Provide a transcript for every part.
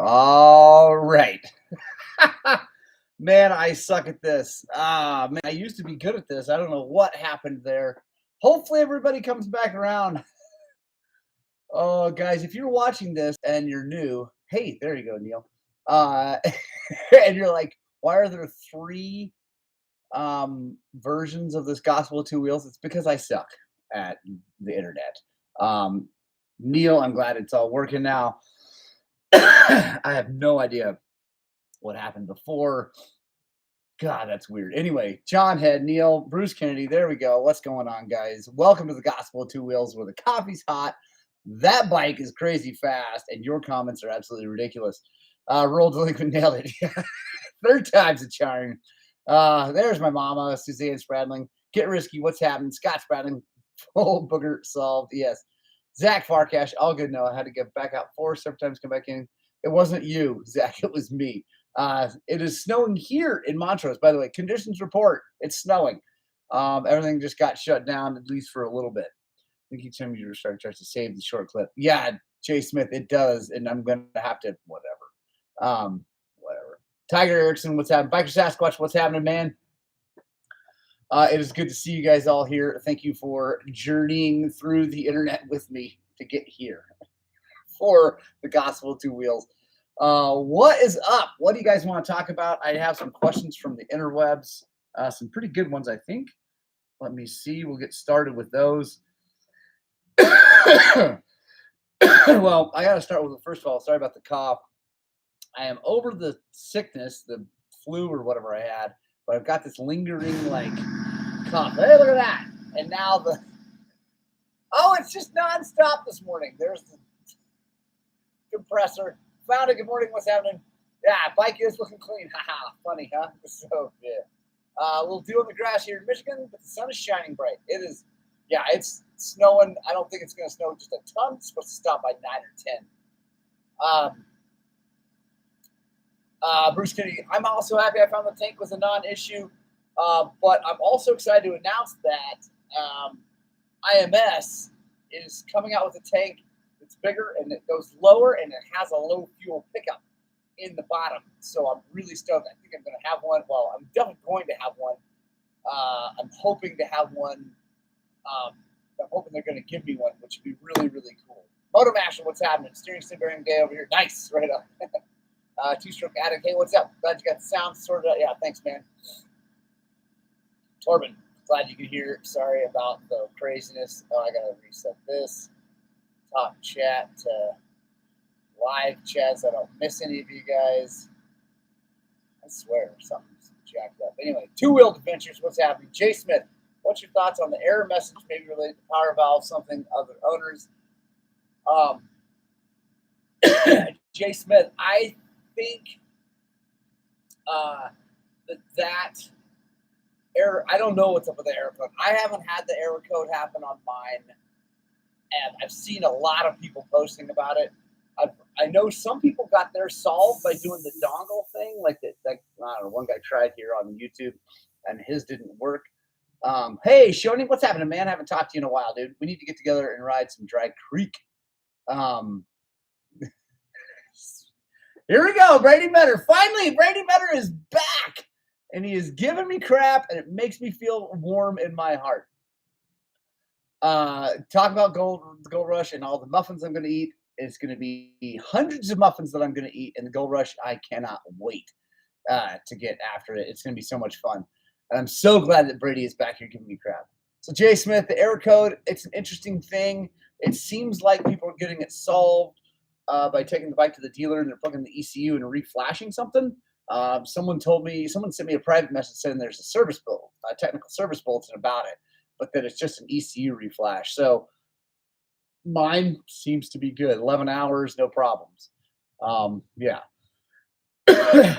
All right. Man, I suck at this. Man, I used to be good at this. I don't know what happened there. Hopefully, everybody comes back around. Oh, guys, if you're watching this and you're new, hey, there you go, Neil. Uh, and you're like, why are there three versions of this Gospel of Two Wheels? It's because I suck at the internet. Um, Neil, I'm glad it's all working now. I have no idea what happened before. God, that's weird. Anyway, John Head, Neil, Bruce Kennedy. There we go. What's going on, guys? Welcome to the Gospel of Two Wheels, where the coffee's hot, that bike is crazy fast, and your comments are absolutely ridiculous. Roll delinquent, nailed it. Third time's a charm. There's my mama, Suzanne Spradling. Get risky. What's happening? Scott Spradling. Full booger solved. Yes. Zach Farkash. All good. No, I had to get back out 4 several times, come back in. It wasn't you, Zach. It was me. It is snowing here in Montrose, by the way. Conditions report. It's snowing. Everything just got shut down, at least for a little bit. I think each time you start tries to save the short clip. Yeah, Jay Smith, it does, and I'm gonna have to whatever. Tiger Erickson, what's happening? Biker Sasquatch, what's happening, man? It is good to see you guys all here. Thank you for journeying through the internet with me to get here for the Gospel of Two Wheels. What is up? What do you guys want to talk about? I have some questions from the interwebs, some pretty good ones, I think. Let me see. We'll get started with those. Well, I got to start with, first of all, sorry about the cough. I am over the sickness, the flu or whatever I had, but I've got this lingering, like, cough. Hey, look at that. And now it's just nonstop this morning. There's the compressor. Found it. Good morning. What's happening? Yeah, bike is looking clean. Haha, funny, huh? So, yeah. We'll deal in the grass here in Michigan, but the sun is shining bright. It is, yeah, it's snowing. I don't think it's going to snow just a ton. It's supposed to stop by 9 or 10. Bruce Kennedy, I'm also happy I found the tank was a non-issue, but I'm also excited to announce that IMS is coming out with a tank that's bigger and it goes lower and it has a low fuel pickup in the bottom. So I'm really stoked. I think I'm going to have one. Well, I'm definitely going to have one. I'm hoping to have one. I'm hoping they're going to give me one, which would be really, really cool. Moto Master, what's happening? Steering bearing day over here. Nice, right up. Two-stroke addict. Hey, what's up? Glad you got the sound sorted out. Yeah, thanks, man. Torben, glad you could hear. Sorry about the craziness. Oh, I got to reset this. Top chat to live chat so I don't miss any of you guys. I swear, something's jacked up. Anyway, two-wheeled adventures. What's happening? Jay Smith, what's your thoughts on the error message maybe related to power valve, something other owners? Jay Smith, I think that error, I don't know what's up with the error code. I haven't had the error code happen on mine, and I've seen a lot of people posting about it. I know some people got theirs solved by doing the dongle thing, like I don't know, one guy tried here on YouTube, and his didn't work. Hey, Shoni, what's happening, man? I haven't talked to you in a while, dude. We need to get together and ride some Dry Creek. Here we go, Brady Metter. Finally, Brady Metter is back, and he is giving me crap, and it makes me feel warm in my heart. Talk about Gold Rush and all the muffins I'm going to eat. It's going to be hundreds of muffins that I'm going to eat, and the Gold Rush, I cannot wait to get after it. It's going to be so much fun. And I'm so glad that Brady is back here giving me crap. So, Jay Smith, the error code, it's an interesting thing. It seems like people are getting it solved by taking the bike to the dealer and they're plugging the ECU and reflashing something. Someone sent me a private message saying there's a technical service bulletin about it, but that it's just an ECU reflash. So mine seems to be good. 11 hours, no problems. Yeah. Do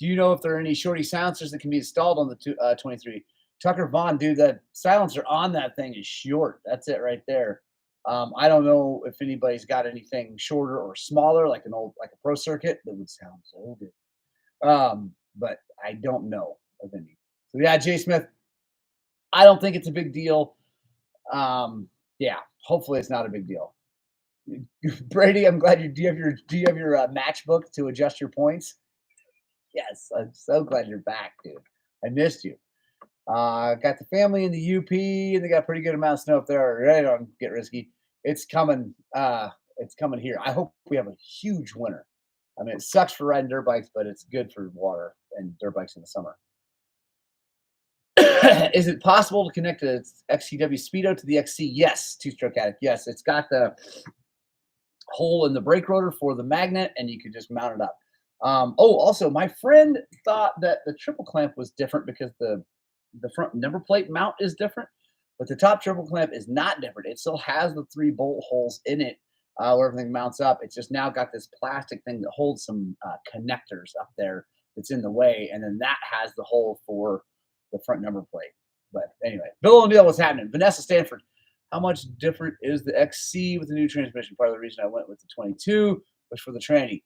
you know if there are any shorty silencers that can be installed on the 23? Tucker Vaughn, dude, that silencer on that thing is short. That's it right there. I don't know if anybody's got anything shorter or smaller, like a Pro Circuit that would sound so good. But I don't know of any. So yeah, Jay Smith, I don't think it's a big deal. Yeah, hopefully it's not a big deal. Brady, I'm glad do you have your matchbook to adjust your points? Yes, I'm so glad you're back, dude. I missed you. Got the family in the UP, and they got a pretty good amount of snow up there. Right on, get risky. It's coming. It's coming here. I hope we have a huge winter. I mean, it sucks for riding dirt bikes, but it's good for water and dirt bikes in the summer. Is it possible to connect a XCW Speedo to the XC? Yes, two-stroke addict. Yes, it's got the hole in the brake rotor for the magnet, and you can just mount it up. Also, my friend thought that the triple clamp was different because the front number plate mount is different, but the top triple clamp is not different. It still has the 3 bolt holes in it where everything mounts up. It's just now got this plastic thing that holds some connectors up there that's in the way, and then that has the hole for the front number plate. But anyway, Bill O'Neill, what's happening? Vanessa Stanford, how much different is the XC with the new transmission? Part of the reason I went with the 22 was for the tranny.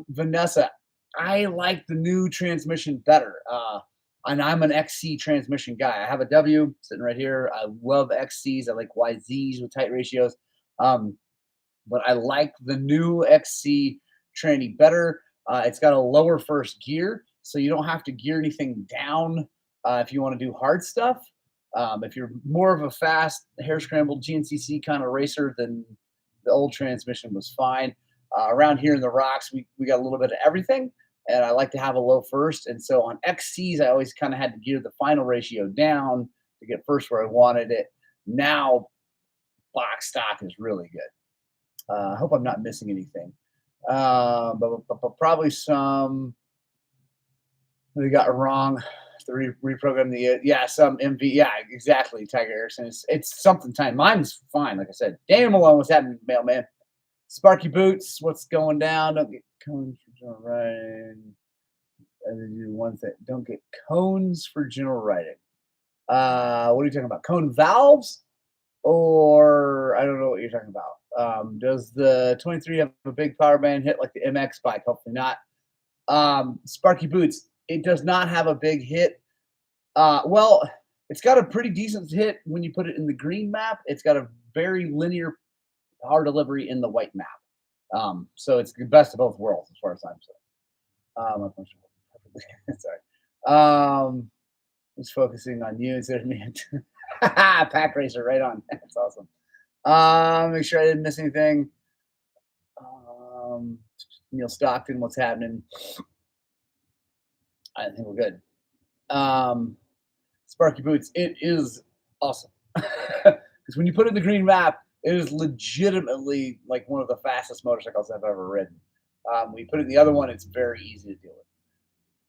Vanessa, I like the new transmission better. And I'm an XC transmission guy. I have a W sitting right here. I love XCs. I like YZs with tight ratios. Um, but I like the new XC tranny better. It's got a lower first gear, so you don't have to gear anything down if you want to do hard stuff. If you're more of a fast, hair scrambled GNCC kind of racer, then the old transmission was fine. Around here in the rocks, we got a little bit of everything, and I like to have a low first. And so on XCs, I always kind of had to gear the final ratio down to get first where I wanted it. Now, box stock is really good. I hope I'm not missing anything. But probably some we got wrong. To reprogram the some MV. Yeah, exactly. Tiger Erickson. It's something time. Mine's fine. Like I said, Dan Malone, what's happening, mailman? Sparky Boots, what's going down? Don't get cones for general riding. And then do one thing. Don't get cones for general riding. What are you talking about? Cone valves? Or I don't know what you're talking about. Does the 23 have a big power band hit like the MX bike? Hopefully not. Sparky Boots, it does not have a big hit. Well, it's got a pretty decent hit when you put it in the green map. It's got a very linear power delivery in the white map. So it's the best of both worlds as far as I'm concerned. Sorry. Just focusing on you instead of me. Pack racer, right on. That's awesome. Make sure I didn't miss anything. Neil Stockton, what's happening? I think we're good. Sparky Boots, it is awesome. Because when you put it in the green map, it is legitimately like one of the fastest motorcycles I've ever ridden. When you put it in the other one, it's very easy to deal with.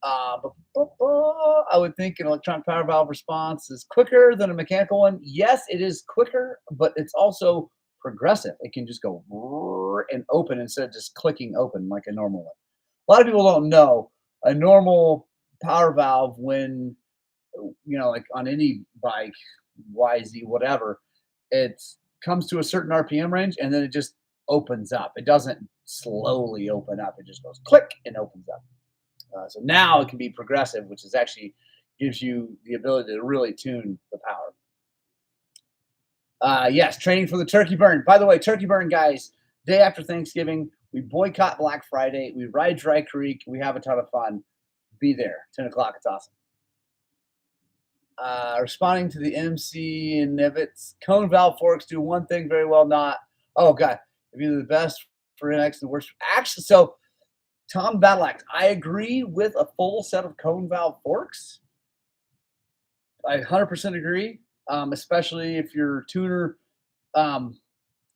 I would think an electronic power valve response is quicker than a mechanical one. Yes, it is quicker, but it's also progressive. It can just go and open instead of just clicking open like a normal one. A lot of people don't know a normal power valve when, like on any bike, YZ, whatever, it comes to a certain RPM range and then it just opens up. It doesn't slowly open up. It just goes click and opens up. So now it can be progressive, which is actually gives you the ability to really tune the power. Yes, training for the turkey burn. By the way, turkey burn, guys, day after Thanksgiving, we boycott Black Friday. We ride Dry Creek. We have a ton of fun. Be there, 10 o'clock. It's awesome. Responding to the MC and Nivets, cone valve forks do one thing very well, not. Oh, God. If you're the best for NX, the worst. Actually, so Tom Battleaxe, I agree with a full set of cone valve forks. I 100% agree, especially if your tuner, I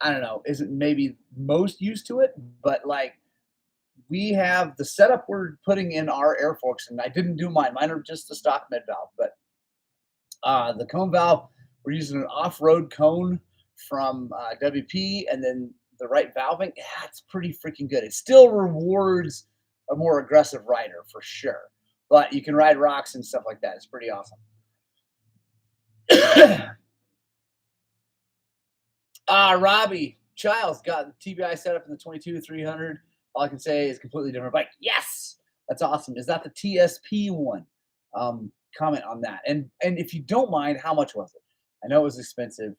don't know, isn't maybe most used to it, but like we have the setup we're putting in our air forks, and I didn't do mine. Mine are just the stock mid valve, but the cone valve, we're using an off-road cone from WP, and then the right valving, it's pretty freaking good. It still rewards a more aggressive rider for sure, but you can ride rocks and stuff like that. It's pretty awesome. Robbie Childs got the TBI set up in the 22-300. All I can say is completely different bike. Yes, that's awesome. Is that the TSP one? Comment on that. And if you don't mind, how much was it? I know it was expensive.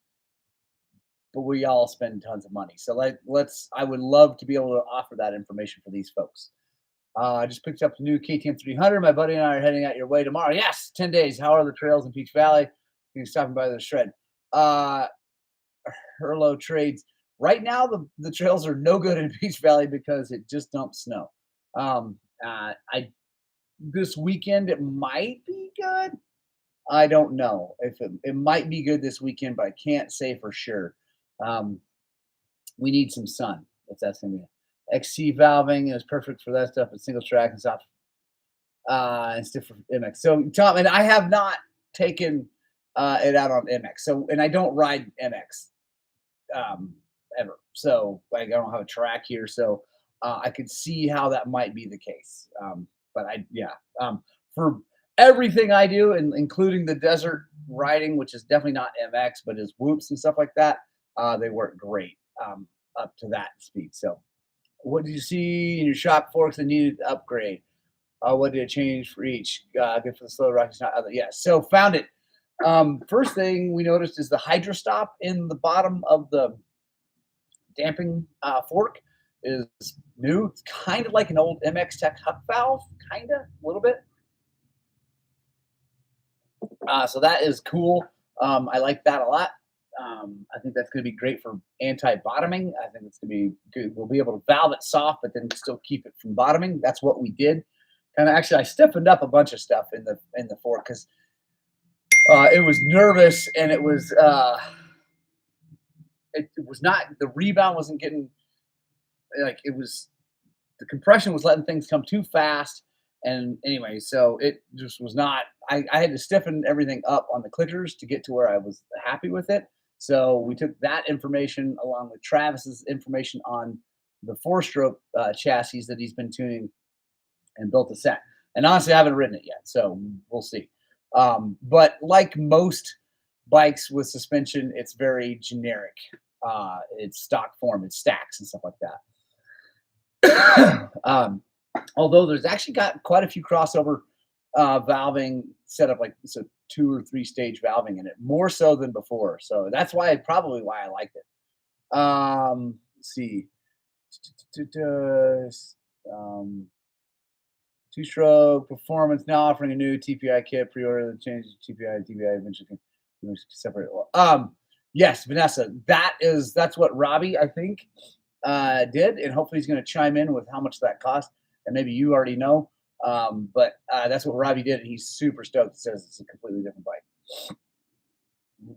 but we all spend tons of money. So I would love to be able to offer that information for these folks. I just picked up a new KTM 300. My buddy and I are heading out your way tomorrow. Yes, 10 days. How are the trails in Peach Valley? You can stop by the shred. Uh, Herlo trades. Right now, the trails are no good in Peach Valley because it just dumps snow. I This weekend it might be good. I don't know if it might be good this weekend, but I can't say for sure. Um, we need some sun if that's gonna be. XC valving is perfect for that stuff. It's single track and stuff. And stiff for MX. So Tom, and I have not taken it out on MX. So and I don't ride MX ever. So like I don't have a track here. So I could see how that might be the case. But for everything I do, and including the desert riding, which is definitely not MX, but is whoops and stuff like that, they work great up to that speed. So, what did you see in your shop forks that needed to upgrade? What did it change for each? Good for the slow rock. It's not other. Yeah. So found it. First thing we noticed is the hydro stop in the bottom of the damping fork is new. It's kind of like an old MX Tech Huck valve, kind of a little bit. So that is cool. I like that a lot. I think that's going to be great for anti-bottoming. I think it's going to be good. We'll be able to valve it soft, but then still keep it from bottoming. That's what we did. And actually, I stiffened up a bunch of stuff in the fork because it was nervous and it was not, the rebound wasn't getting, like, it was, the compression was letting things come too fast. And anyway, so it just was not, I had to stiffen everything up on the clickers to get to where I was happy with it. So we took that information along with Travis's information on the 4-stroke chassis that he's been tuning and built a set. And honestly, I haven't ridden it yet, so we'll see. But like most bikes with suspension, it's very generic. It's stock form, it stacks and stuff like that. Although there's actually got quite a few crossover valving set up, like it's a 2 or 3 stage valving in it, more so than before. So that's probably why I liked it. Let's see. 2-stroke performance now offering a new TPI kit. Pre-order the change to TPI and TBI eventually can separate. Yes, Vanessa, that's what Robbie, I think, did, and hopefully he's going to chime in with how much that cost, and maybe you already know. But that's what Robbie did, and he's super stoked. He says it's a completely different bike.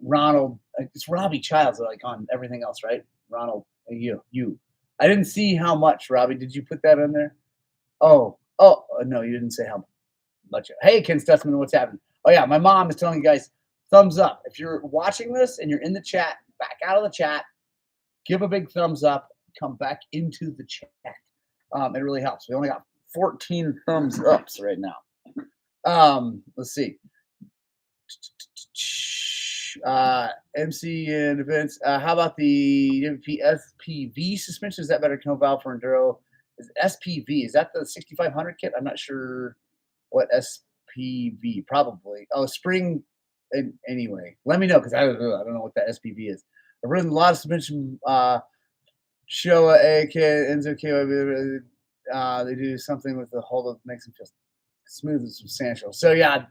Ronald, it's Robbie Childs, like on everything else, right? Ronald, you. I didn't see how much, Robbie. Did you put that in there? Oh, no, you didn't say how much. Hey, Ken Stutzman, what's happening? Oh, yeah, my mom is telling you guys, thumbs up. If you're watching this and you're in the chat, back out of the chat, give a big thumbs up, come back into the chat. It really helps. We only got 14 thumbs ups right now. Let's see. MC and events. How about the SPV suspension? Is that better? Cone valve for enduro? Is SPV? Is that the 6500 kit? I'm not sure what SPV. Probably. Oh, spring. Anyway, let me know because I don't know what that SPV is. I've ridden a lot of suspension. Showa AK Enzo KYB. They do something with the hold that makes them feel smooth and substantial. So yeah,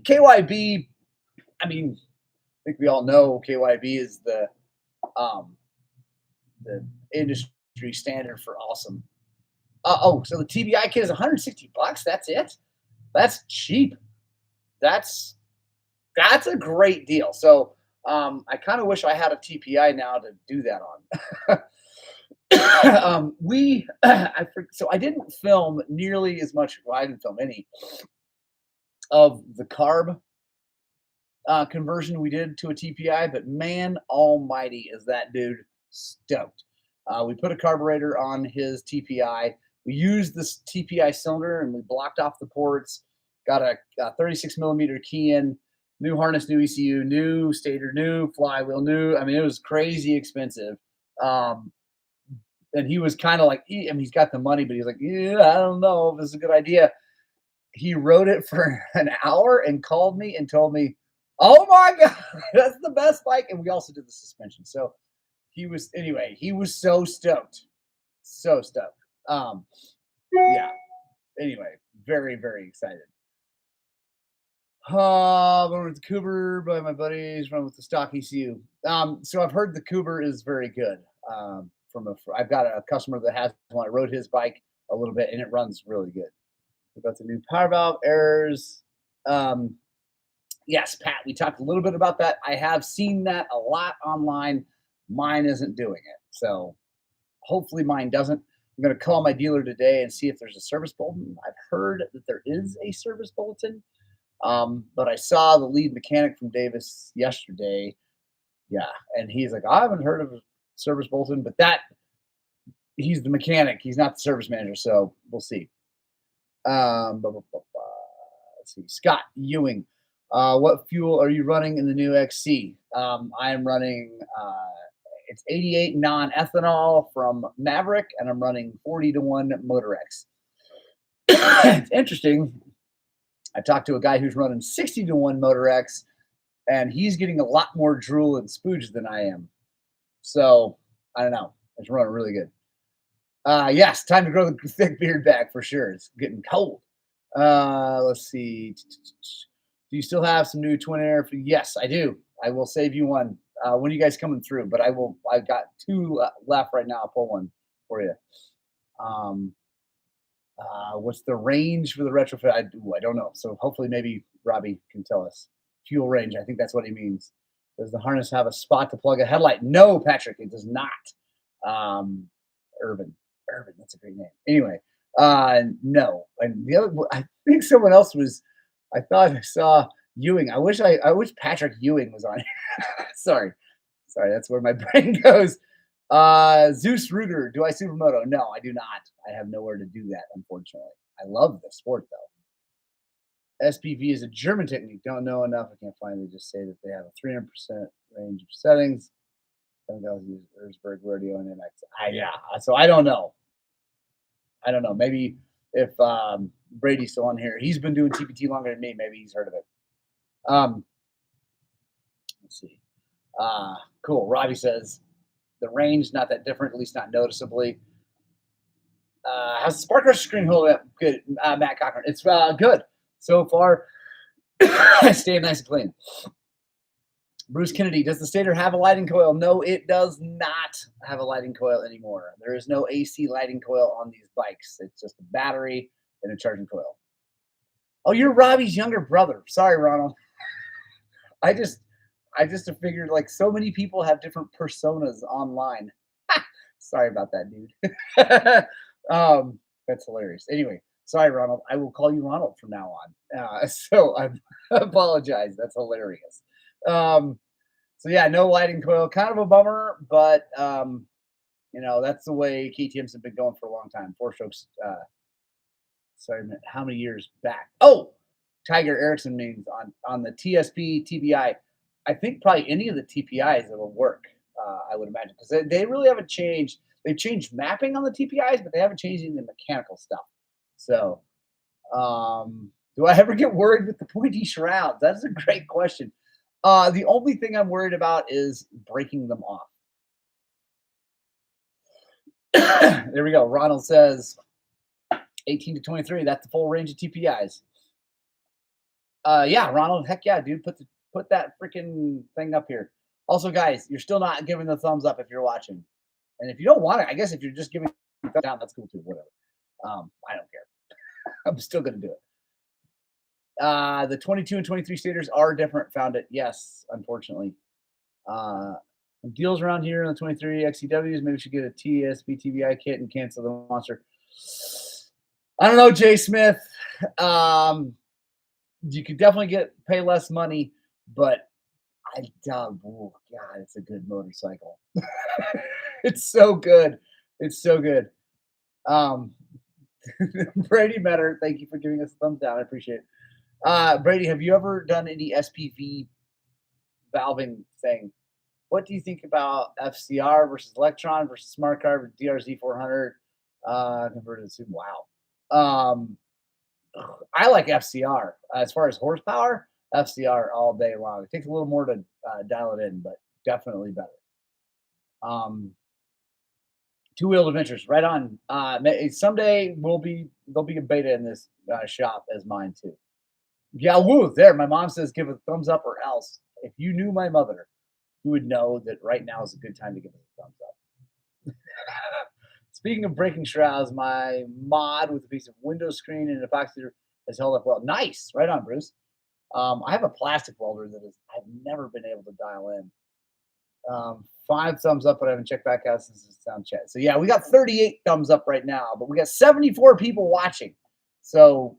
KYB. I mean, I think we all know KYB is the industry standard for awesome. So the TBI kit is $160. That's it. That's cheap. That's a great deal. So I kind of wish I had a TPI now to do that on. So I didn't film nearly as much. Well, I didn't film any of the carb conversion we did to a TPI, but man almighty, is that dude stoked. We put a carburetor on his TPI. We used this TPI cylinder and we blocked off the ports, got a 36 millimeter key in, new harness, new ECU, new stator, new flywheel, I mean, it was crazy expensive. And he was kind of like, he's got the money, but he's like, yeah, I don't know if this is a good idea. He rode it for an hour and called me and told me, oh my God, that's the best bike. And we also did the suspension. So He was so stoked. So stoked. Yeah. Anyway, very, very excited. Went with the Cooper by my buddies, run with the stock ECU. So I've heard the Cooper is very good. I've got a customer that has one. I rode his bike a little bit and it runs really good. About the new power valve errors. Um, yes, Pat, we talked a little bit about that. I have seen that a lot online. Mine isn't doing it. So hopefully mine doesn't. I'm going to call my dealer today and see if there's a service bulletin. I've heard that there is a service bulletin, but I saw the lead mechanic from Davis yesterday. Yeah, and he's like, I haven't heard of a service bulletin, but he's the mechanic. He's not the service manager, so we'll see. Let's see. Scott Ewing, what fuel are you running in the new XC? I am running. It's 88 non-ethanol from Maverick, and I'm running 40-1 Motor X. It's interesting. I talked to a guy who's running 60-1 Motor X, and he's getting a lot more drool and spooge than I am. So I don't know. It's running really good. Yes, time to grow the thick beard back for sure. It's getting cold. Let's see. Do you still have some new twin air? Yes, I do. I will save you one. When are you guys coming through? But I've got two left right now. I'll pull one for you. What's the range for the retrofit? I don't know. So hopefully maybe Robbie can tell us. Fuel range. I think that's what he means. Does the harness have a spot to plug a headlight? No, Patrick, it does not. Urban, that's a great name. Anyway, no. And the other, I think someone else was. I thought I saw Ewing. I wish Patrick Ewing was on here. Sorry, that's where my brain goes. Zeus Ruger, do I Supermoto? No, I do not. I have nowhere to do that, unfortunately. I love the sport though. SPV is a German technique. Don't know enough. I can't find. They just say that they have a 300% range of settings. Erzberg, Rodeo, and MX. Yeah. So I don't know. Maybe if Brady's still on here, he's been doing TPT longer than me. Maybe he's heard of it. Let's see. Cool. Robbie says the range not that different, at least not noticeably. How's the spark rush screen hold up? Good. Matt Cochran. It's good so far. Staying nice and clean. Bruce Kennedy, does the stator have a lighting coil? No, it does not have a lighting coil anymore. There is no AC lighting coil on these bikes. It's just a battery and a charging coil. Oh, you're Robbie's younger brother. Sorry, Ronald. I just figured like so many people have different personas online. Sorry about that, dude. That's hilarious. Anyway, sorry, Ronald. I will call you Ronald from now on. So I apologize. That's hilarious. So yeah, no lighting coil, kind of a bummer, but that's the way KTM's have been going for a long time. Four strokes. Sorry, how many years back? Oh, Tiger Erickson means on the TSP TBI. I think probably any of the TPIs will work. I would imagine because they really haven't changed. They've changed mapping on the TPIs, but they haven't changed any of the mechanical stuff. So, do I ever get worried with the pointy shrouds? That's a great question. The only thing I'm worried about is breaking them off. There we go. Ronald says 18 to 23. That's the full range of TPIs. Yeah, Ronald. Heck yeah, dude. Put that freaking thing up here. Also, guys, you're still not giving the thumbs up if you're watching. And if you don't want it, I guess if you're just giving the thumbs down, that's cool too. Whatever. I don't care. I'm still going to do it. The 22 and 23 stators are different. Found it. Yes, unfortunately. Some deals around here on the 23 XCWs. Maybe we should get a TSP TBI kit and cancel the monster. I don't know, Jay Smith. You could definitely pay less money, but oh God, it's a good motorcycle. It's so good. It's so good. Brady Metter, thank you for giving us a thumbs down. I appreciate it. Brady, have you ever done any SPV valving thing? What do you think about FCR versus Electron versus Smart Car versus DRZ 400 converted to wow? I like FCR as far as horsepower. FCR all day long. It takes a little more to dial it in, but definitely better. Um, Two-wheeled adventures, right on. Someday there'll be a beta in this shop as mine too. Yeah, woo, there. My mom says give a thumbs up or else. If you knew my mother, you would know that right now is a good time to give us a thumbs up. Speaking of breaking shrouds, my mod with a piece of window screen and an epoxy has held up well. Nice, right on, Bruce. I have a plastic welder that is I've never been able to dial in. 5 thumbs up, but I haven't checked back out since the sound chat. So yeah, we got 38 thumbs up right now, but we got 74 people watching. So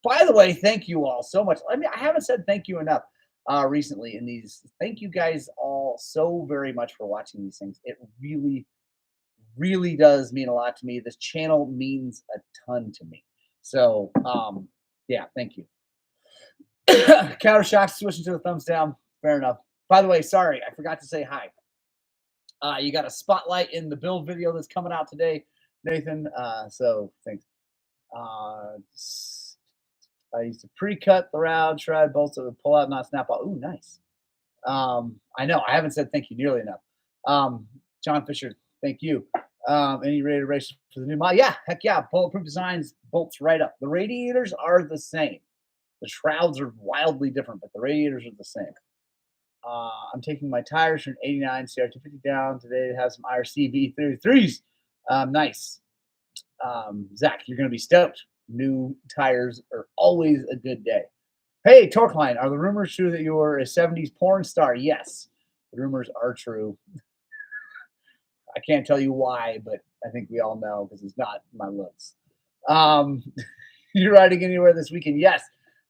by the way, thank you all so much. I mean, I haven't said thank you enough recently in these. Thank you guys all so very much for watching these things. It really, really does mean a lot to me. This channel means a ton to me. So yeah, thank you. Counter shocks switching to the thumbs down. Fair enough. By the way, sorry, I forgot to say hi. You got a spotlight in the build video that's coming out today, Nathan. So thanks. I used to pre-cut the round shroud bolts that would pull out, not snap out. Ooh, nice. I know I haven't said thank you nearly enough. John Fisher, thank you. Any ready to race for the new model? Yeah, heck yeah. Bulletproof designs, bolts right up. The radiators are the same. The shrouds are wildly different, but the radiators are the same. I'm taking my tires from 89 CR250 down today to have some IRC B33s. Nice. Zach, you're going to be stoked. New tires are always a good day. Hey, Torkline, are the rumors true that you're a 70s porn star? Yes, the rumors are true. I can't tell you why, but I think we all know because it's not my looks. You riding anywhere this weekend? Yes.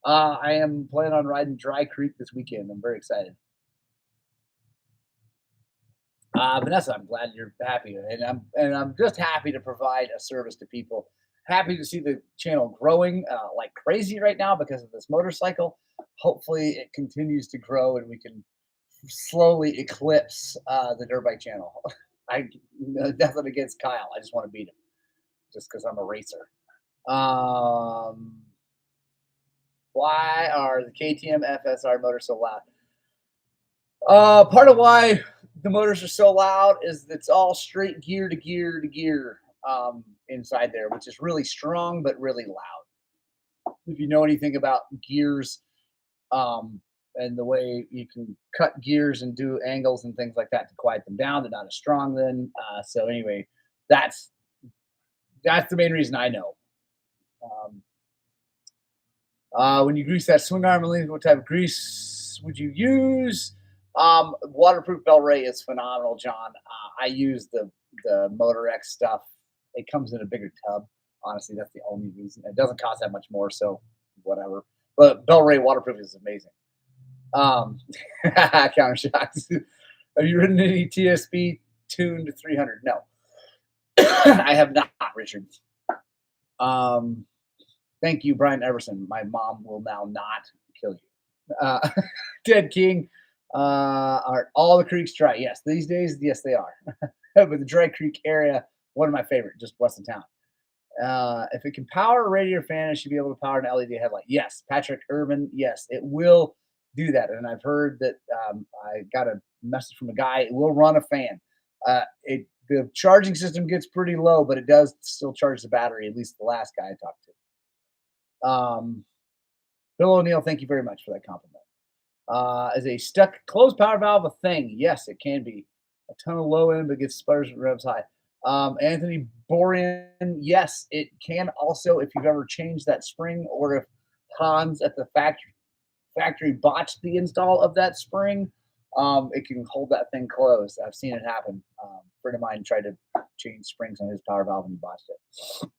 I am planning on riding Dry Creek this weekend. I'm very excited. Vanessa, I'm glad you're happy, and I'm just happy to provide a service to people. Happy to see the channel growing like crazy right now because of this motorcycle. Hopefully, it continues to grow and we can slowly eclipse the dirt bike channel. I nothing against Kyle. I just want to beat him just because I'm a racer. Why are the KTM FSR motors so loud? Part of why the motors are so loud is it's all straight gear to gear to gear inside there, which is really strong but really loud. If you know anything about gears and the way you can cut gears and do angles and things like that to quiet them down, they're not as strong then. So anyway, that's the main reason I know. When you grease that swing arm, what type of grease would you use? Waterproof Bel Ray is phenomenal, John. I use the Motor X stuff. It comes in a bigger tub. Honestly, that's the only reason. It doesn't cost that much more, so whatever. But Bel Ray waterproof is amazing. Counter shocks. Have you ridden any TSP tuned to 300? No, I have not, Richard. Thank you, Brian Everson. My mom will now not kill you. Dead King. Are all the creeks dry? Yes, these days, yes, they are. But the Dry Creek area, one of my favorite, just west of town. If it can power a radiator fan, it should be able to power an LED headlight. Yes, Patrick Urban. Yes, it will do that. And I've heard that I got a message from a guy. It will run a fan. The charging system gets pretty low, but it does still charge the battery. At least the last guy I talked to. Bill O'Neill, thank you very much for that compliment. Is a stuck closed power valve a thing? Yes, it can be. A ton of low end, but gets sputters and revs high. Anthony Borian, yes, it can also, if you've ever changed that spring or if Hans at the factory botched the install of that spring, it can hold that thing closed. I've seen it happen. A friend of mine tried to change springs on his power valve and he botched it.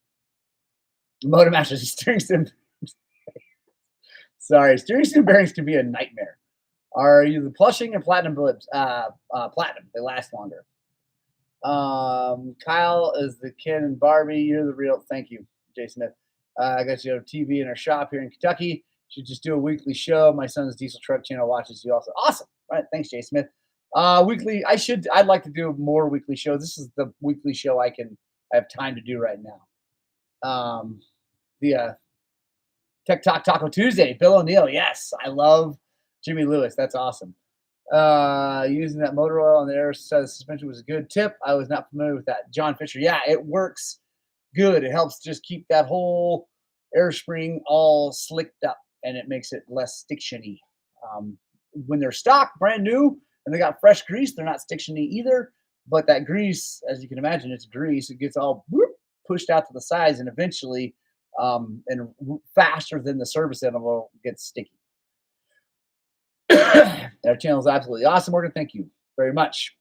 Motor Masters, steering stem. Sorry, steering stem bearings can be a nightmare. Are you the plushing and platinum blips? Platinum. They last longer. Kyle is the Ken and Barbie. You're the real. Thank you, Jay Smith. I got you on TV in our shop here in Kentucky. Should just do a weekly show. My son's diesel truck channel watches you also. Awesome. All right. Thanks, Jay Smith. Weekly. I'd like to do more weekly shows. This is the weekly show I have time to do right now. The Tech Talk Taco Tuesday. Bill O'Neill. Yes, I love Jimmy Lewis. That's awesome. Using that motor oil on the air side of the suspension was a good tip. I was not familiar with that. John Fisher. Yeah, it works good. It helps just keep that whole air spring all slicked up and it makes it less stiction-y. When they're stock, brand new, and they got fresh grease, they're not stiction-y either. But that grease, as you can imagine, it's grease. It gets all whoop, pushed out to the sides and eventually and faster than the service interval gets sticky. Our channel is absolutely awesome, Morgan. Thank you very much.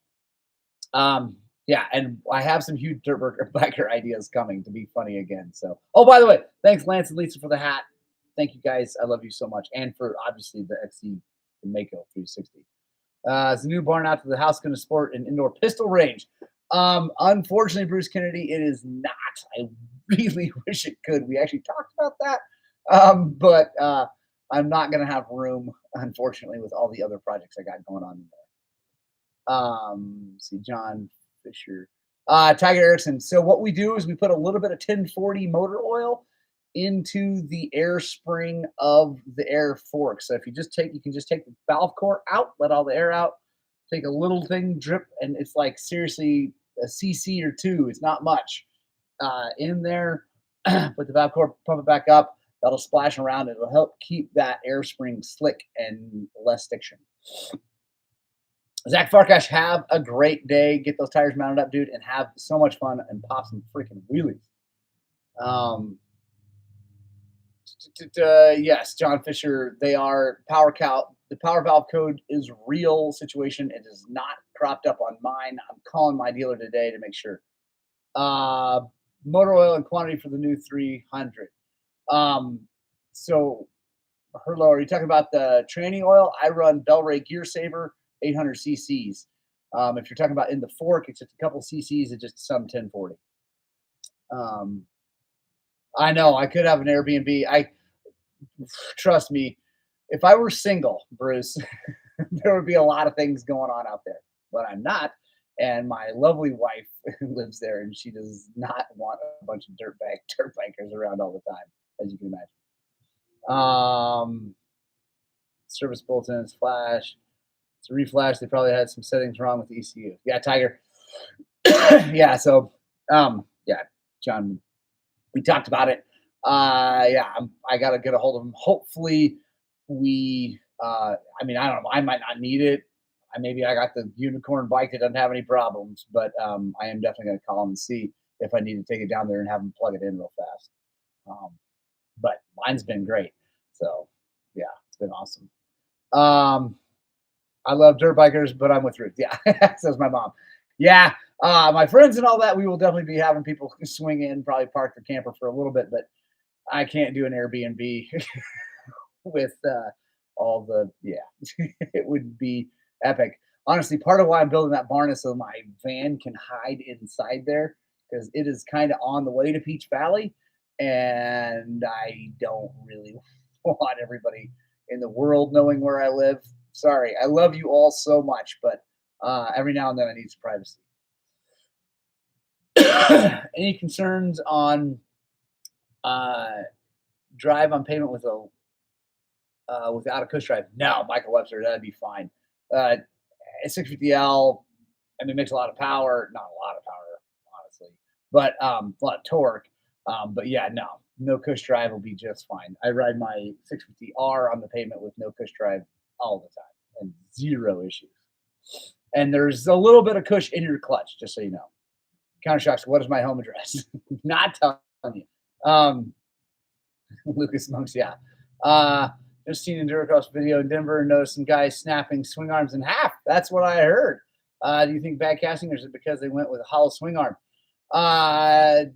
Yeah, and I have some huge dirt biker ideas coming to be funny again. So, oh, by the way, thanks Lance and Lisa for the hat. Thank you guys. I love you so much, and for obviously the XC the Mako 360. Is the new barn out to the house going to support an indoor pistol range? Unfortunately, Bruce Kennedy, it is not. I really wish it could. We actually talked about that, but I'm not going to have room, unfortunately, with all the other projects I got going on in there. See, John Fisher, Tiger Erickson. So what we do is we put a little bit of 1040 motor oil into the air spring of the air fork. So if you can just take the valve core out, let all the air out, take a little thing, drip, and it's like seriously a cc or two. It's not much in there. Put the valve core, pump it back up. That'll splash around. It'll help keep that air spring slick and less stiction. Zach Farkash, have a great day. Get those tires mounted up, dude, and have so much fun and pop some freaking wheelies. Yes, John Fisher, they are power cow. The power valve code is real situation. It is not cropped up on mine. I'm calling my dealer today to make sure. Motor oil and quantity for the new 300. So, Herlo, are you talking about the tranny oil? I run Bel-Ray Gear Saver 800 cc's. If you're talking about in the fork, it's just a couple cc's and just some 1040. I know I could have an Airbnb. Trust me, if I were single, Bruce, there would be a lot of things going on out there, but I'm not. And my lovely wife lives there, and she does not want a bunch of dirt bikers around all the time, as you can imagine. Service bulletins, flash. It's a reflash. They probably had some settings wrong with the ECU. Yeah, Tiger. Yeah, so yeah, John, we talked about it. Yeah, I got to get a hold of him. Hopefully, I mean, I don't know. I might not need it. I got the unicorn bike that doesn't have any problems, but I am definitely going to call him and see if I need to take it down there and have him plug it in real fast. But mine's been great. So, yeah, it's been awesome. I love dirt bikers, but I'm with Ruth. Yeah, says my mom. Yeah, my friends and all that, we will definitely be having people swing in, probably park their camper for a little bit, but I can't do an Airbnb with all the, yeah, it would be epic. Honestly, part of why I'm building that barn is so my van can hide inside there because it is kind of on the way to Peach Valley, and I don't really want everybody in the world knowing where I live. Sorry, I love you all so much, but every now and then I need some privacy. Any concerns on drive on pavement with without a cush drive? No, Michael Webster, that'd be fine. A 650L, I mean, it makes a lot of power, not a lot of power, honestly, but a lot of torque. But yeah, no cush drive will be just fine. I ride my 650R on the pavement with no cush drive all the time and zero issues. And there's a little bit of cush in your clutch, just so you know. Countershocks, what is my home address? Not telling you. Lucas Monks, yeah. Just seen a Duracross video in Denver and noticed some guys snapping swing arms in half. That's what I heard. Do you think bad casting or is it because they went with a hollow swing arm? WY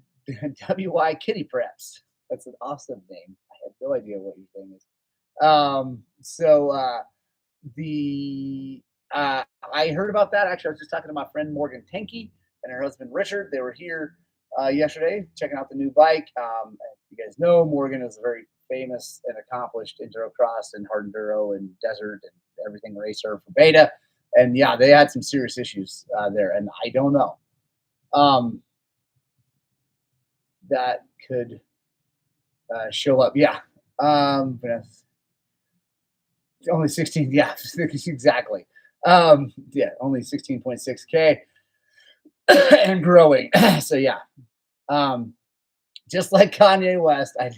Kitty Preps. That's an awesome name. I have no idea what your thing is. I heard about that. Actually, I was just talking to my friend Morgan Tenke and her husband Richard. They were here yesterday checking out the new bike. You guys know Morgan is a very famous and accomplished endurocross and hard enduro and desert and everything racer for Beta. And yeah, they had some serious issues there, and I don't know. That could show up. Yeah. Only 16. Yeah, exactly. Yeah, only 16.6K and growing. So yeah. Um, just like Kanye West, I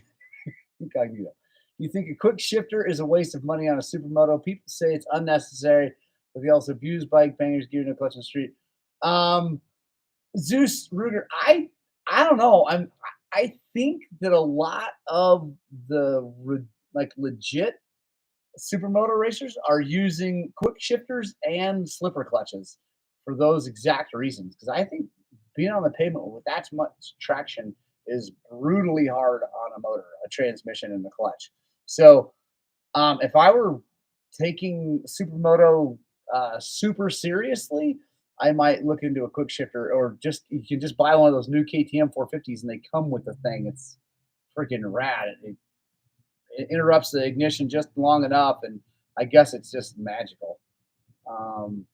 incognito. You think a quick shifter is a waste of money on a supermoto? People say it's unnecessary, but they also abuse bike bangers, gear no clutch on the street. Um, Zeus Ruger, I don't know. I think that a lot of the like legit supermoto racers are using quick shifters and slipper clutches for those exact reasons. Because I think being on the pavement with that much traction is brutally hard on a motor, a transmission, and the clutch. So if I were taking supermoto super seriously, I might look into a quick shifter, or just you can just buy one of those new KTM 450s and they come with the thing. It's freaking rad. It interrupts the ignition just long enough, and I guess it's just magical. Um,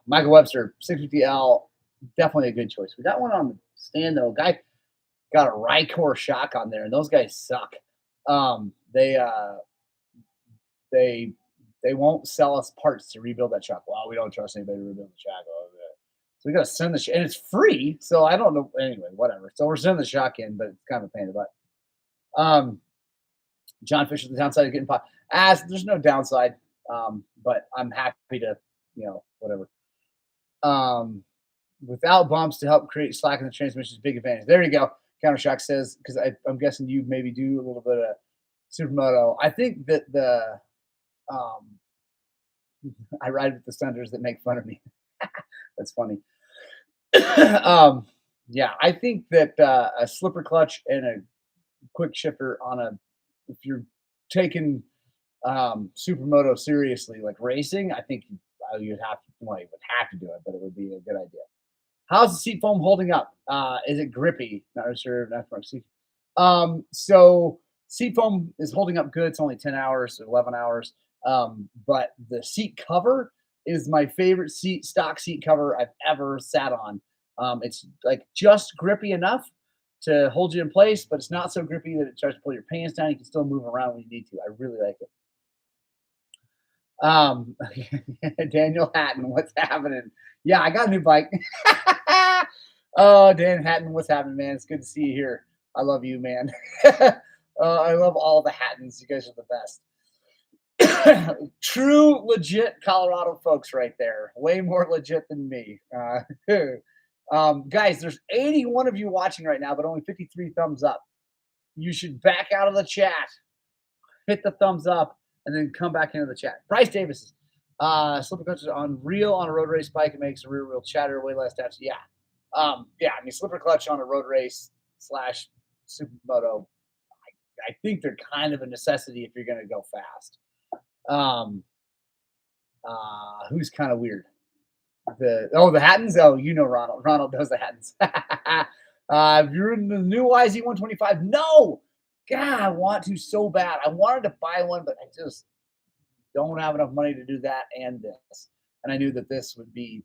Michael Webster, 650L, definitely a good choice. We got one on the stand though. Guy got a Rycor shock on there, and those guys suck. Um, they uh, they they won't sell us parts to rebuild that shock. Well, we don't trust anybody to rebuild the shock. Oh, yeah. So we got to send the and it's free. So I don't know. Anyway, whatever. So we're sending the shock in, but it's kind of a pain in the butt. John Fisher, the downside of getting pot. As there's no downside, but I'm happy to, whatever. Um, Without bumps to help create slack in the transmission is a big advantage. There you go. Countershock says, because I'm guessing you maybe do a little bit of supermoto. I think that um, I ride with the stunters that make fun of me. That's funny. Yeah, I think that a slipper clutch and a quick shifter if you're taking supermoto seriously, like racing, I think you'd have to, well, you would have to do it, but it would be a good idea. How's the seat foam holding up? Is it grippy? Not really sure. Not from seat. So seat foam is holding up good. It's only 10 hours, 11 hours. But the seat cover is my favorite stock seat cover I've ever sat on. It's like just grippy enough to hold you in place, but it's not so grippy that it starts to pull your pants down. You can still move around when you need to. I really like it. Daniel Hatton, what's happening? Yeah, I got a new bike. Oh, Dan Hatton, what's happening, man? It's good to see you here. I love you, man. I love all the Hattons. You guys are the best. True, legit Colorado folks right there. Way more legit than me. Guys, there's 81 of you watching right now, but only 53 thumbs up. You should back out of the chat, hit the thumbs up, and then come back into the chat. Bryce Davis, slipper clutch is unreal on a road race bike. It makes a rear wheel chatter, way less steps. Yeah. Yeah, I mean, slipper clutch on a road race / supermoto, I think they're kind of a necessity if you're going to go fast. Who's kind of weird? The Hattons. Oh, Ronald. Ronald does the Hattons. If you're in the new YZ125, no. God, I want to so bad. I wanted to buy one, but I just don't have enough money to do that and this. And I knew that this would be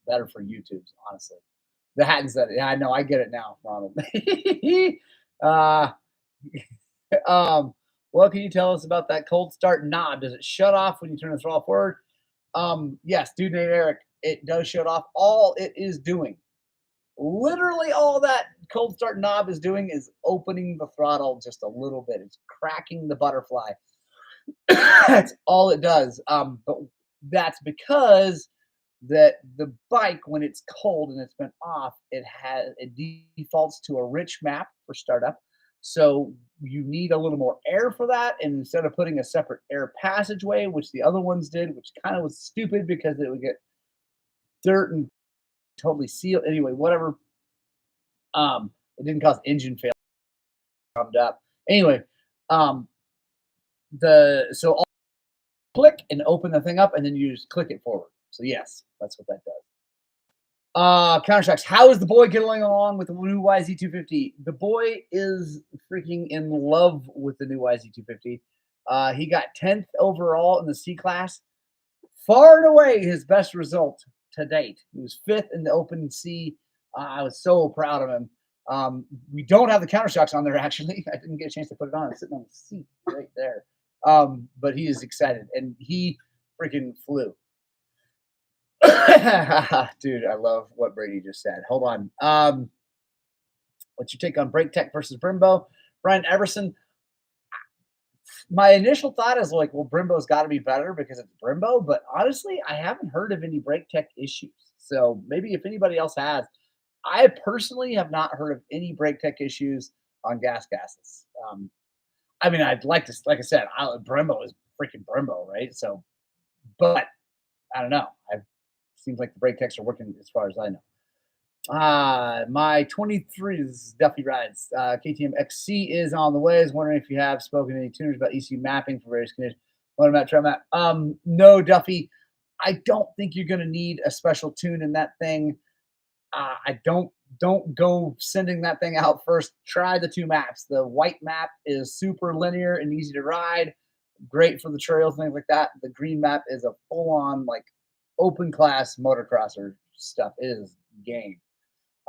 better for YouTube, honestly. The Hattons that, yeah, I know, I get it now, Ronald. What can you tell us about that cold start knob? Does it shut off when you turn the throttle forward? Yes, dude named Eric, it does shut off. All it is doing, literally all that cold start knob is doing is opening the throttle just a little bit. It's cracking the butterfly. That's all it does. But that's because that the bike, when it's cold and it's been off, it defaults to a rich map for startup. So you need a little more air for that. And instead of putting a separate air passageway, which the other ones did, which kind of was stupid because it would get dirt and totally sealed. Anyway, whatever. It didn't cause engine failure. Up. Anyway, so I'll click and open the thing up, and then you just click it forward. So yes, that's what that does. Countershocks. How is the boy getting along with the new YZ250? The boy is freaking in love with the new YZ250. He got 10th overall in the C class. Far and away his best result to date. He was 5th in the open C. I was so proud of him. We don't have the countershocks on there, actually. I didn't get a chance to put it on. It's sitting on the seat right there. But he is excited. And he freaking flew. Dude, I love what Brady just said. Hold on. What's your take on brake tech versus Brembo? Brian Everson, my initial thought is like, well, Brembo's got to be better because it's Brembo, but honestly, I haven't heard of any brake tech issues. So maybe if anybody else has, I personally have not heard of any brake tech issues on gas gases. I mean, I'd like to, like I said, Brembo is freaking Brembo, right? So, but I don't know. It seems like the brake techs are working as far as I know. My 23, this is Duffy Rides. KTM XC is on the way. I was wondering if you have spoken to any tuners about ECU mapping for various conditions. What about try map? No, Duffy. I don't think you're going to need a special tune in that thing. I don't go sending that thing out first. Try the two maps. The white map is super linear and easy to ride, great for the trails, things like that. The green map is a full-on like open class motocrosser stuff. It is game.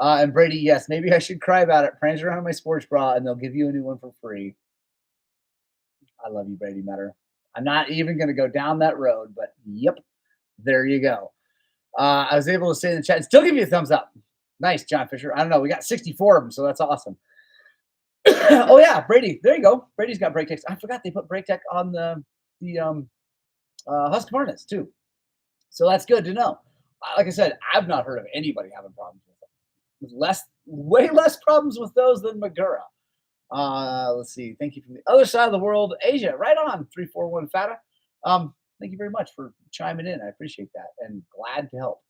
And Brady, yes, maybe I should cry about it. Prance around my sports bra, and they'll give you a new one for free. I love you, Brady Metter. I'm not even going to go down that road, but yep, there you go. I was able to say in the chat, and still give you a thumbs up. Nice, John Fisher. I don't know. We got 64 of them, so that's awesome. Oh yeah, Brady. There you go. Brady's got brake tech. I forgot they put brake tech on the Husqvarnas too. So that's good to know. Like I said, I've not heard of anybody having problems with them. Way less problems with those than Magura. Let's see. Thank you from the other side of the world, Asia. Right on 341 Fata. Thank you very much for chiming in. I appreciate that and glad to help.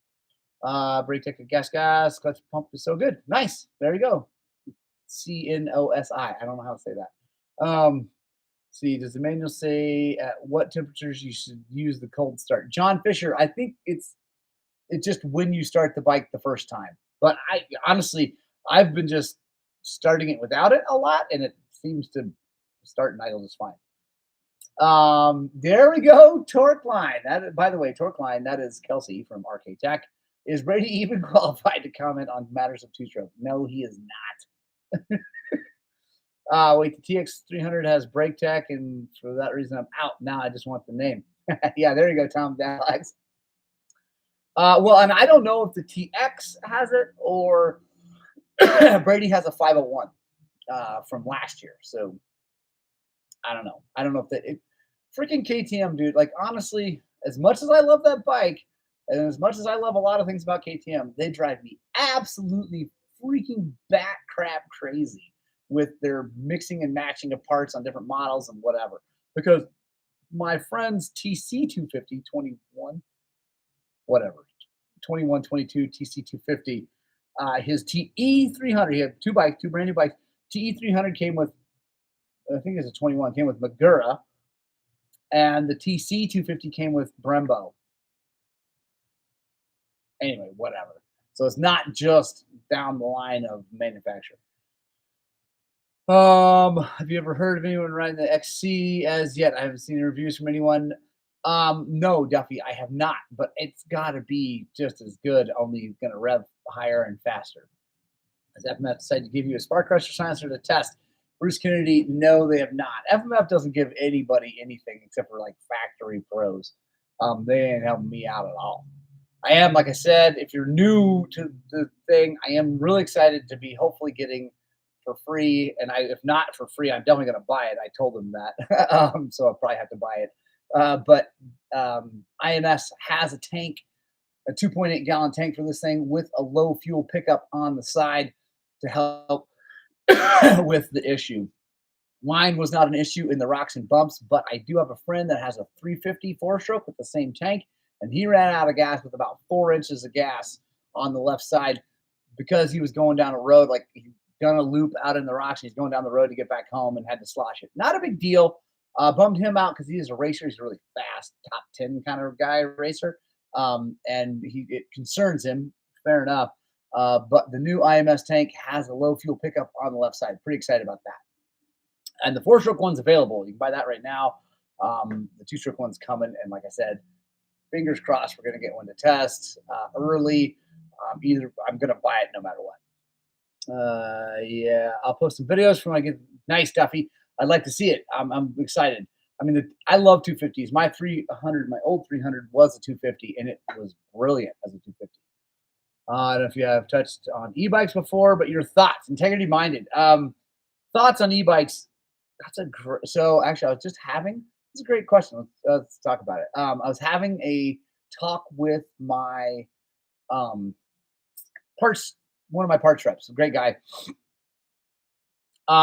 Brake tech, gas, clutch pump is so good. Nice. There you go. CNOSI. I don't know how to say that. See, does the manual say at what temperatures you should use the cold start? John Fisher, I think it's just when you start the bike the first time. But I honestly, I've been just starting it without it a lot, and it seems to start and idle just fine. There we go. Torque line. That, by the way, Torque line. That is Kelsey from RK Tech. Is Brady even qualified to comment on matters of two-stroke? No, he is not. Wait, the TX300 has brake tech, and for that reason, I'm out. Now I just want the name. Yeah, there you go, Tom Dallax. Well, and I don't know if the TX has it or Brady has a 501 from last year. So I don't know. I don't know if that freaking KTM, dude. Like, honestly, as much as I love that bike and as much as I love a lot of things about KTM, they drive me absolutely freaking bat crap crazy with their mixing and matching of parts on different models and whatever. Because my friend's TC250 21, whatever, 21, 22 TC250, his TE300, he had two brand new bikes. TE300 came with, I think it's a 21, came with Magura, and the TC250 came with Brembo. Anyway, whatever. So it's not just down the line of manufacturer. Have you ever heard of anyone riding the XC as yet? I haven't seen reviews from anyone. No, Duffy, I have not, but it's got to be just as good, only going to rev higher and faster. Has FMF decided to give you a spark crusher silencer to test? Bruce Kennedy, no, they have not. FMF doesn't give anybody anything except for like factory pros. They ain't helping me out at all. I am, like I said, if you're new to the thing, I am really excited to be hopefully getting for free. And if not for free, I'm definitely going to buy it. I told them that. So I'll probably have to buy it. But IMS has a tank, a 2.8 gallon tank for this thing with a low fuel pickup on the side to help with the issue. Line was not an issue in the rocks and bumps, but I do have a friend that has a 350 4-stroke with the same tank, and he ran out of gas with about 4 inches of gas on the left side because he was going down a road, like he'd done a loop out in the rocks, and he's going down the road to get back home and had to slosh it. Not a big deal. Bummed him out because he is a racer. He's a really fast, top 10 kind of guy racer, and it concerns him. Fair enough. But the new IMS tank has a low fuel pickup on the left side. Pretty excited about that. And the 4-stroke one's available. You can buy that right now. The 2-stroke one's coming. And like I said, fingers crossed we're going to get one to test early. Either I'm going to buy it no matter what. Yeah, I'll post some videos from nice Duffy. I'd like to see it. I'm excited. I mean, I love 250s. My 300, my old 300 was a 250, and it was brilliant as a 250. I don't know if you have touched on e-bikes before, but your thoughts, integrity minded. Thoughts on e-bikes. So actually, I was just having. This is a great question. Let's talk about it. I was having a talk with my um, parts, one of my parts reps, a great guy.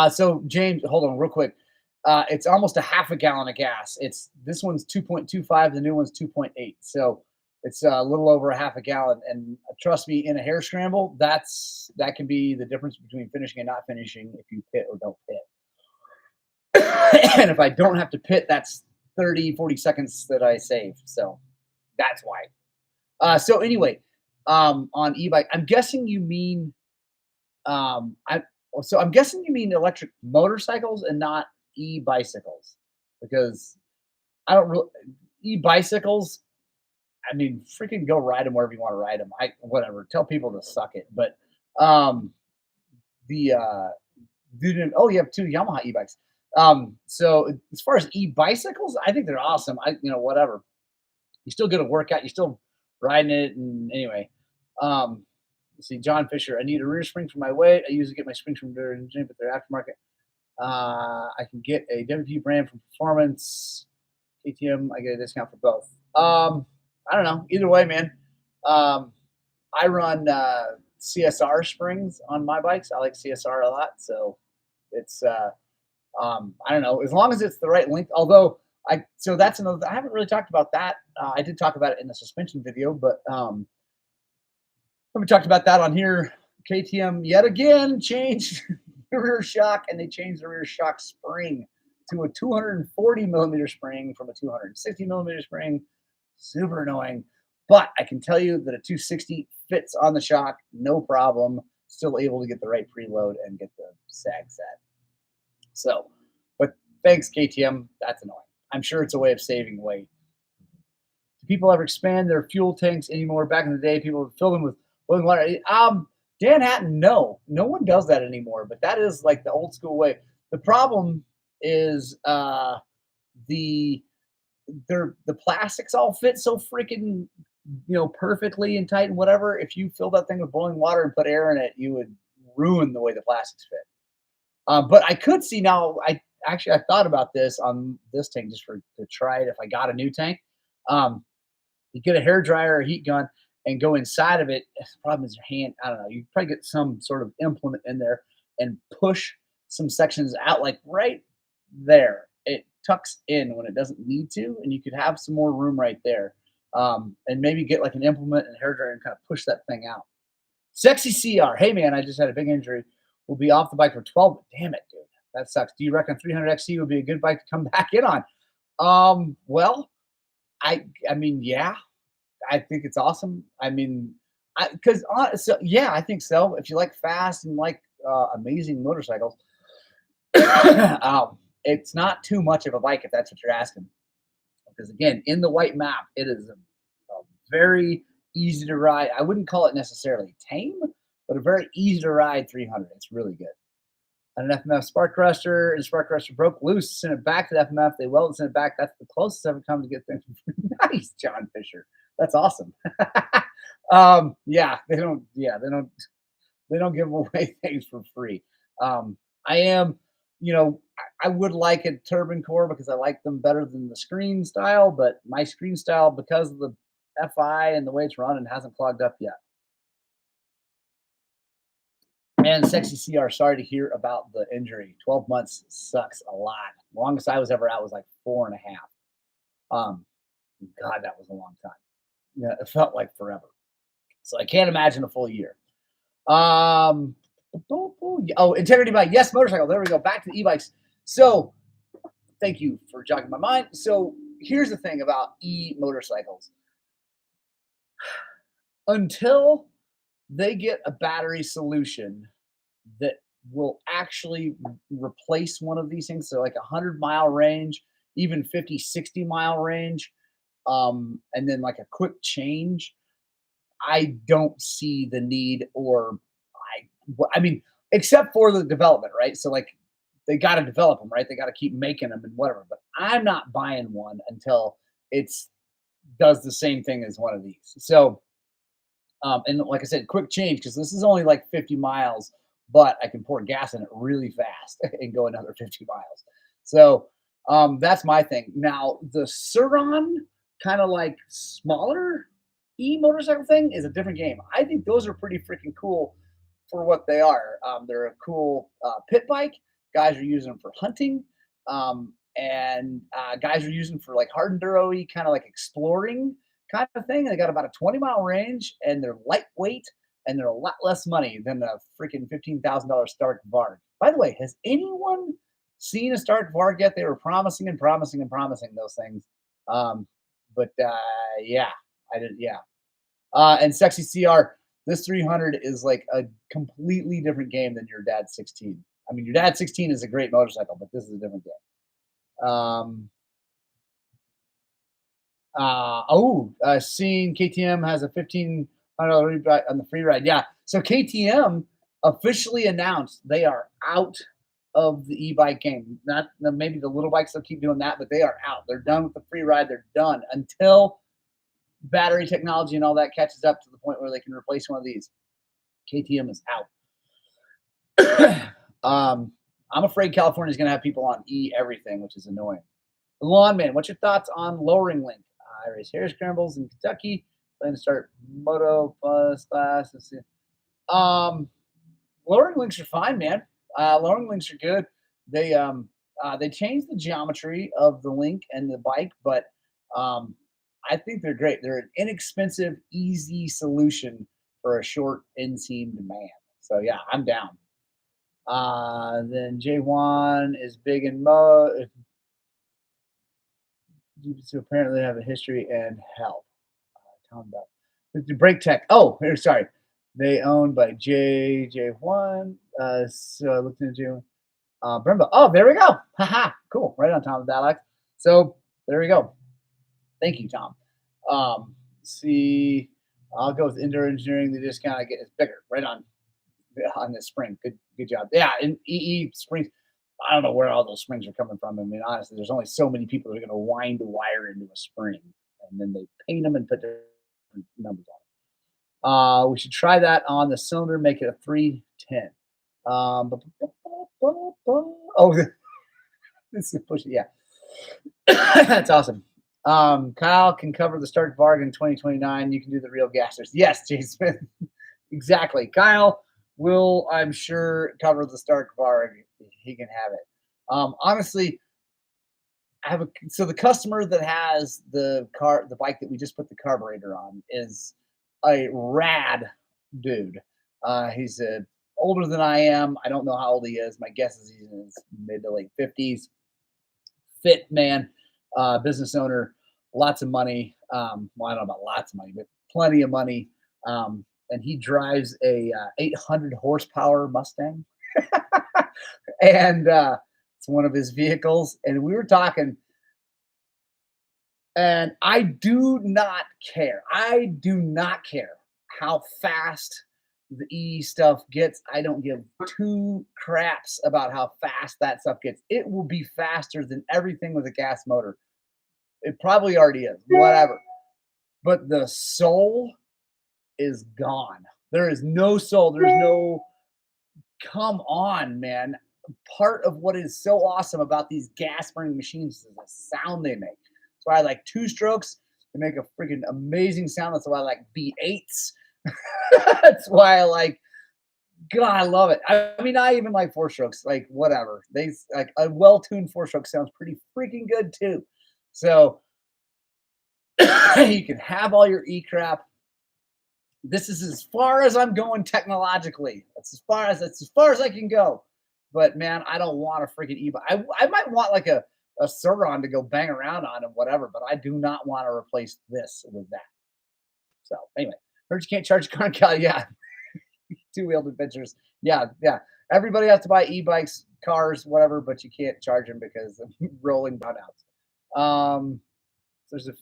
So James, hold on real quick. It's almost a half a gallon of gas. It's this one's 2.25, the new one's 2.8. So it's a little over a half a gallon. And trust me, in a hair scramble, that can be the difference between finishing and not finishing if you pit or don't pit. And if I don't have to pit, that's 30, 40 seconds that I save. So that's why. So anyway, on e-bike, I'm guessing you mean I so I'm guessing you mean electric motorcycles and not e-bicycles because I don't really e-bicycles. I mean, freaking go ride them wherever you want to ride them. I whatever. Tell people to suck it. But um, the dude, oh, you have two Yamaha e-bikes. So as far as e-bicycles, I think they're awesome. Whatever. You still get a workout. You still riding it, and anyway. Um, let's see, John Fisher. I need a rear spring for my weight. I usually get my springs from their gym, but they're aftermarket. I can get a WP brand from Performance. KTM, I get a discount for both. I don't know. Either way, man. Um, I run CSR springs on my bikes. I like CSR a lot, so it's I don't know, as long as it's the right length. Although so that's another. I haven't really talked about that. I did talk about it in the suspension video, but we talked about that on here. KTM yet again changed the rear shock, and they changed the rear shock spring to a 240 millimeter spring from a 260 millimeter spring. Super annoying, but I can tell you that a 260 fits on the shock, no problem. Still able to get the right preload and get the sag set. So, but thanks KTM. That's annoying. I'm sure it's a way of saving weight. Do people ever expand their fuel tanks anymore? Back in the day, people would fill them with boiling water. Dan Hatton, no one does that anymore. But that is like the old school way. The problem is the plastics all fit so freaking perfectly and tight and whatever. If you fill that thing with boiling water and put air in it, you would ruin the way the plastics fit. But I could see now. I thought about this on this tank just to try it if I got a new tank. You get a hair dryer or heat gun and go inside of it. The problem is your hand. I don't know. You probably get some sort of implement in there and push some sections out, like right there. It tucks in when it doesn't need to, and you could have some more room right there. And maybe get like an implement and hair dryer and kind of push that thing out. Sexy CR. Hey man, I just had a big injury. We'll be off the bike for 12. Damn it, dude. That sucks. Do you reckon 300 XC would be a good bike to come back in on? Well, I mean, yeah, I think it's awesome. I mean, I think so. If you like fast and like amazing motorcycles, it's not too much of a bike if that's what you're asking. Because again, in the white map, it is a very easy to ride. I wouldn't call it necessarily tame, but a very easy to ride 300. It's really good. An FMF spark thruster, and spark thruster broke loose. Sent it back to the FMF. They welded, sent it back. That's the closest I've ever come to get things. Nice, John Fisher. That's awesome. Yeah, they don't give away things for free. I am, I would like a turbine core because I like them better than the screen style, but my screen style, because of the FI and the way it's running, hasn't clogged up yet. Man, Sexy CR, sorry to hear about the injury. 12 months sucks a lot. The longest I was ever out was like 4.5. God, that was a long time. Yeah, it felt like forever. So I can't imagine a full year. Integrity bike. Yes, motorcycle. There we go. Back to the e-bikes. So thank you for jogging my mind. So here's the thing about e-motorcycles. Until they get a battery solution that will actually replace one of these things, so like 100-mile range, even 50, 60-mile range, and then like a quick change, I don't see the need, or I mean, except for the development, right? So like they got to develop them, right? They got to keep making them and whatever. But I'm not buying one until it's does the same thing as one of these. So, and like I said, quick change because this is only like 50 miles, but I can pour gas in it really fast and go another 50 miles. So that's my thing. Now the Suron, kind of like smaller motorcycle thing, is a different game. I think those are pretty freaking cool for what they are. They're a cool pit bike. Guys are using them for hunting. And guys are using for like hard enduro, kind of like exploring kind of thing. They got about a 20-mile range, and they're lightweight, and they're a lot less money than the freaking $15,000 Stark Varg. By the way, has anyone seen a Stark Varg yet? They were promising and promising and promising those things. But yeah, I did. Yeah. And Sexy CR, this 300 is like a completely different game than your dad's 16. I mean, your dad's 16 is a great motorcycle, but this is a different game. Seeing KTM has a $1,500 on the free ride. Yeah. So KTM officially announced they are out of the e-bike game. Not maybe the little bikes will keep doing that, but they are out. They're done with the free ride. They're done until battery technology and all that catches up to the point where they can replace one of these. KTM is out. I'm afraid California is going to have people on everything, which is annoying. Lawn Man, what's your thoughts on lowering link? I race hair scrambles in Kentucky. Plan to start moto plus class. Lowering links are fine, man. Lowering links are good. They changed the geometry of the link and the bike, but I think they're great. They're an inexpensive, easy solution for a short inseam demand. So yeah, I'm down. Then J1 is big in mode. To apparently have a history and help. Tell them about the brake tech. Oh, here, sorry. They owned by J1. So I looked into Brembo. Oh, there we go. Haha, cool. Right on, Tom Dalek. So there we go. Thank you, Tom. I'll go with indoor engineering. They just kind of get it's bigger. Right on this spring. Good job. Yeah, and EE springs. I don't know where all those springs are coming from. I mean, honestly, there's only so many people that are going to wind a wire into a spring, and then they paint them and put their numbers on it. We should try that on the cylinder, make it a 310. Oh, this is pushing. Yeah, that's awesome. Kyle can cover the Stark Varg in 2029. You can do the real gassers. Yes, Jay Smith. Exactly. Kyle will, I'm sure, cover the Stark Varg. He can have it. Honestly, so the customer that has the bike that we just put the carburetor on is a rad dude. He's older than I am. I don't know how old he is. My guess is he's in his mid to late 50s. Fit man, business owner, lots of money. Well, I don't know about lots of money, but plenty of money. And he drives a 800 horsepower Mustang. And it's one of his vehicles. And we were talking, and I do not care. I do not care how fast the E stuff gets. I don't give two craps about how fast that stuff gets. It will be faster than everything with a gas motor. It probably already is, whatever. But the soul is gone. There is no soul. There's no, come on, man. Part of what is so awesome about these gas burning machines is the sound they make. That's why I like two strokes. They make a freaking amazing sound. That's why I like V8s. That's why I like, God, I love it. I mean, I even like four strokes, like whatever. They like a well-tuned four stroke sounds pretty freaking good too. So you can have all your E crap. This is as far as I'm going technologically. That's as far as I can go. But man, I don't want a freaking e-bike. I might want like a Suron to go bang around on and whatever, but I do not want to replace this with that. So anyway, heard you can't charge a car in Cali. Yeah, two-wheeled adventures. Yeah. Everybody has to buy e-bikes, cars, whatever, but you can't charge them because of rolling brownouts. There's a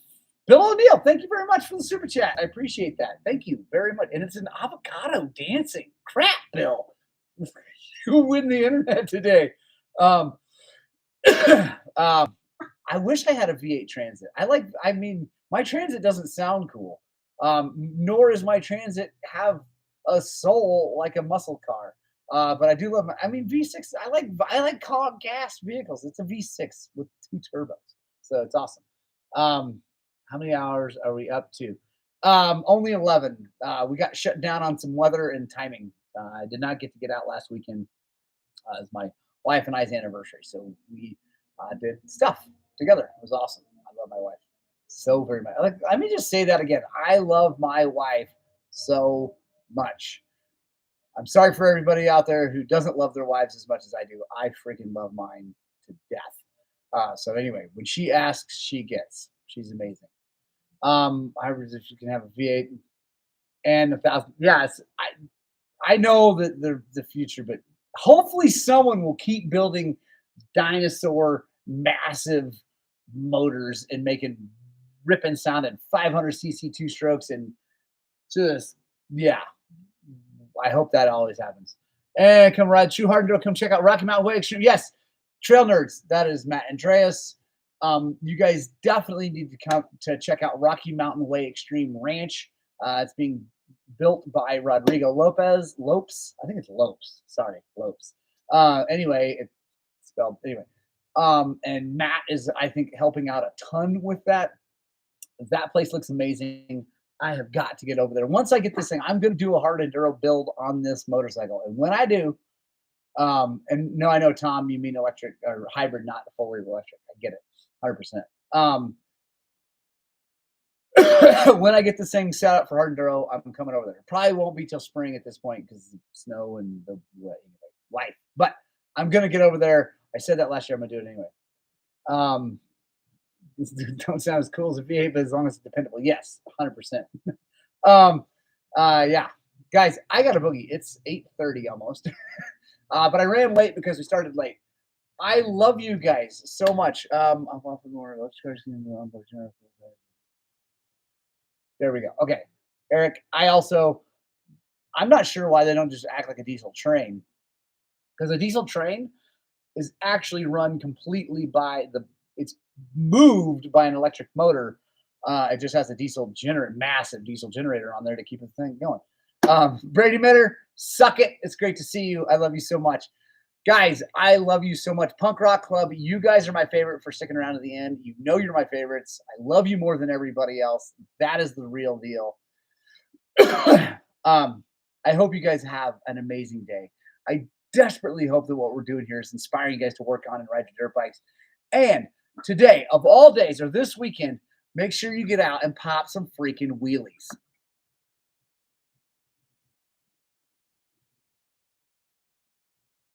Bill O'Neill. Thank you very much for the super chat. I appreciate that. Thank you very much. And it's an avocado dancing. Crap, Bill. You win the internet today. I wish I had a V8 Transit. I mean, my Transit doesn't sound cool. Nor is my Transit have a soul like a muscle car. But I do love I mean, V6. I like gas vehicles. It's a V6 with two turbos, so it's awesome. How many hours are we up to? Only 11. We got shut down on some weather and timing. I did not get to get out last weekend. It's my wife and I's anniversary, so we did stuff together. It was awesome. I love my wife so very much. Like, let me just say that again. I love my wife so much. I'm sorry for everybody out there who doesn't love their wives as much as I do. I freaking love mine to death. So anyway, when she asks, she gets. She's amazing. I was if you can have a V8 and 1,000. Yes, I know that the future, but hopefully someone will keep building dinosaur massive motors and making ripping sound and 500 cc two strokes and just yeah. I hope that always happens. And come ride True Hard and come check out Rocky Mountain Way Extreme. Yes, Trail Nerds. That is Matt Andreas. You guys definitely need to come to check out Rocky Mountain Way Extreme Ranch. It's being built by Rodrigo Lopes. I think it's Lopes. Sorry, Lopes. Anyway, it's spelled anyway. And Matt is, I think, helping out a ton with that. That place looks amazing. I have got to get over there. Once I get this thing, I'm going to do a hard enduro build on this motorcycle. And when I do, and no, I know, Tom, you mean electric or hybrid, not fully electric. I get it, 100%. When I get this thing set up for hard enduro, I'm coming over there. Probably won't be till spring at this point because of snow and the life. But I'm going to get over there. I said that last year. I'm going to do it anyway. Don't sound as cool as a V8, but as long as it's dependable, yes, 100%. Yeah, guys, I got a boogie. It's 8:30 almost, but I ran late because we started late. I love you guys so much. I'm off more. There we go. Okay, Eric. I'm not sure why they don't just act like a diesel train, because a diesel train is actually run completely by it's moved by an electric motor. It just has a massive diesel generator on there to keep the thing going. Brady Mitter, suck it. It's great to see you. I love you so much. Guys, I love you so much. Punk Rock Club, you guys are my favorite for sticking around to the end. You know you're my favorites. I love you more than everybody else. That is the real deal. I hope you guys have an amazing day. I desperately hope that what we're doing here is inspiring you guys to work on and ride your dirt bikes. And today, of all days, or this weekend, make sure you get out and pop some freaking wheelies.